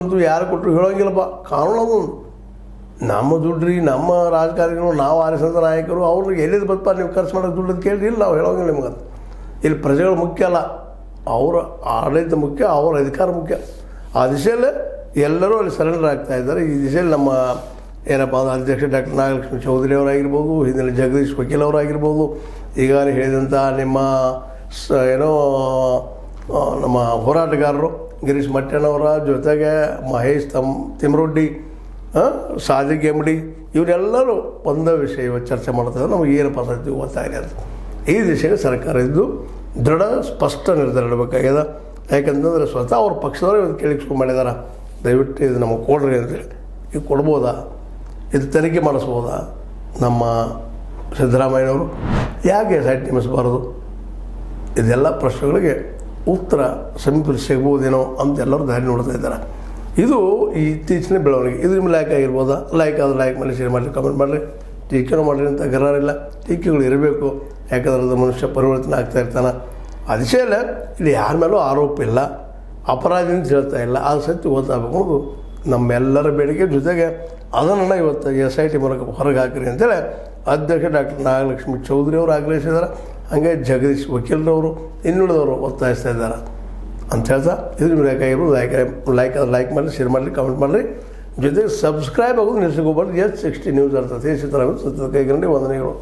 ಅಂತೂ ಯಾರು ಕೊಟ್ಟರು ಹೇಳೋಂಗಿಲ್ಲಪ್ಪ. ಕಾನೂನು ಅದೊಂದು ನಮ್ಮ ದುಡ್ಡ್ರಿ, ನಮ್ಮ ರಾಜಕಾರಣಿಗಳು, ನಾವು ಆರಿಸಿದ ನಾಯಕರು, ಅವ್ರಿಗೆ ಎಲ್ಲಿದ್ದು ಬತ್ತಪ್ಪ ನೀವು ಖರ್ಚು ಮಾಡೋದು ದುಡ್ಡು ಕೇಳಿ ಇಲ್ಲ, ನಾವು ಹೇಳೋಂಗಿಲ್ಲ ನಿಮ್ಗೆ. ಇಲ್ಲಿ ಪ್ರಜೆಗಳು ಮುಖ್ಯ ಅಲ್ಲ, ಅವರ ಆಡಳಿತ ಮುಖ್ಯ, ಅವರ ಅಧಿಕಾರ ಮುಖ್ಯ. ಆ ದಿಶೆಯಲ್ಲೇ ಎಲ್ಲರೂ ಅಲ್ಲಿ ಸರೆಂಡರ್ ಆಗ್ತಾ ಇದ್ದಾರೆ. ಈ ದಿಶೆಯಲ್ಲಿ ನಮ್ಮ ಏನಪ್ಪ ಅಂದ್ರೆ ಅಧ್ಯಕ್ಷ ಡಾಕ್ಟರ್ ನಾಗಲಕ್ಷ್ಮಿ ಚೌಧರಿ ಅವರಾಗಿರ್ಬೋದು, ಹಿಂದಿನ ಜಗದೀಶ್ ವಕೀಲ್ ಅವರಾಗಿರ್ಬೋದು, ಈಗಾಗಲೇ ಹೇಳಿದಂಥ ನಿಮ್ಮ ಏನೋ ನಮ್ಮ ಹೋರಾಟಗಾರರು ಗಿರೀಶ್ ಮಟ್ಟಣ್ಣವರ ಜೊತೆಗೆ ಮಹೇಶ್ ತಿಮ್ರೊಡ್ಡಿ, ಸಾದಿಕ್ ಎಮ್ಡಿ, ಇವರೆಲ್ಲರೂ ಒಂದೇ ವಿಷಯ ಚರ್ಚೆ ಮಾಡ್ತಾರೆ. ನಮಗೆ ಏನು ಪದ್ಧತಿ ಗೊತ್ತಾಗಿದೆ ಅಂತ ಈ ದಿಶೆಗೆ ಸರ್ಕಾರ ಇದ್ದು ದೃಢ ಸ್ಪಷ್ಟ ನಿರ್ಧಾರ ಇಡಬೇಕಾಗ್ಯದ. ಯಾಕಂತಂದರೆ ಸ್ವತಃ ಅವ್ರ ಪಕ್ಷದವರು ಇವತ್ತು ಕೇಳಿಸ್ಕೊಂಡು ಮಾಡಿದಾರೆ, ದಯವಿಟ್ಟು ಇದು ನಮಗೆ ಕೊಡ್ರಿ ಅಂತೇಳಿ. ಇದು ಕೊಡ್ಬೋದಾ? ಇದು ತನಿಖೆ ಮಾಡಿಸ್ಬೋದಾ? ನಮ್ಮ ಸಿದ್ದರಾಮಯ್ಯನವರು ಯಾಕೆ ಸೈಟ್ ನೇಮಿಸಬಾರ್ದು? ಇದೆಲ್ಲ ಪ್ರಶ್ನೆಗಳಿಗೆ ಉತ್ತರ ಸಮೀಪದಲ್ಲಿ ಸಿಗ್ಬೋದೇನೋ ಅಂತ ಎಲ್ಲರೂ ದಾರಿ ನೋಡ್ತಾ ಇದ್ದಾರೆ. ಇದು ಈ ಇತ್ತೀಚಿನ ಬೆಳವಣಿಗೆ. ಇದು ನಿಮ್ಮ ಲೈಕ್ ಆಗಿರ್ಬೋದಾ? ಲೈಕ್ ಆದ್ರೆ ಲೈಕ್ ಮಾಡಿ, ಶೇರ್ ಮಾಡಿ, ಕಮೆಂಟ್ ಮಾಡಿರಿ. ಟೀಕೆನೂ ಮಾಡಿರಿ ಅಂತ ಗರಾರಿಲ್ಲ, ಟೀಕೆಗಳು ಇರಬೇಕು. ಯಾಕಂದ್ರೆ ಅದು ಮನುಷ್ಯ ಪರಿವರ್ತನೆ ಆಗ್ತಾ ಇರ್ತಾನೆ. ಅದಿಶೆಯಲ್ಲ ಇಲ್ಲಿ ಯಾರ ಮೇಲೂ ಆರೋಪ ಇಲ್ಲ, ಅಪರಾಧಿ ಅಂತ ಹೇಳ್ತಾ ಇಲ್ಲ. ಅದು ಸತ್ಯ ಗೊತ್ತಾಗಬೇಕು ಅನ್ನೋದು ನಮ್ಮೆಲ್ಲರ ಬೇಡಿಕೆ. ಜೊತೆಗೆ ಅದನ್ನು ಇವತ್ತು SIT ಮೂಲಕ ಹೊರಗೆ ಹಾಕಿರಿ ಅಂತೇಳಿ ಅಧ್ಯಕ್ಷ ಡಾಕ್ಟರ್ ನಾಗಲಕ್ಷ್ಮಿ ಚೌಧರಿ ಅವರು ಆಗ್ರಹಿಸಿದ್ದಾರೆ. ಹಾಗೆ ಜಗದೀಶ್ ವಕೀಲರವರು ಇನ್ನುಳಿದವರು ಒತ್ತಾಯಿಸ್ತಾ ಇದ್ದಾರೆ ಅಂತ ಹೇಳ್ತಾ, ಇದು ನಿಮ್ಗೆ ಬೇಕಾಗಿರೋದು ಲೈಕ್ ಮಾಡಿ, ಶೇರ್ ಮಾಡಿರಿ, ಕಮೆಂಟ್ ಮಾಡಿರಿ. ಜೊತೆಗೆ ಸಬ್ಸ್ಕ್ರೈಬ್ ಆಗೋದು ನಿಲ್ಲಿಸ್ಕೋಬಾರ್ದು. S60 ನ್ಯೂಸ್ ಅರ್ಥತೆ ಸಿದ್ದರಾಮಯ್ಯ ಸತ್ಯದ ಕೈಗಂಡಿ ವಂದನೆಗಳು.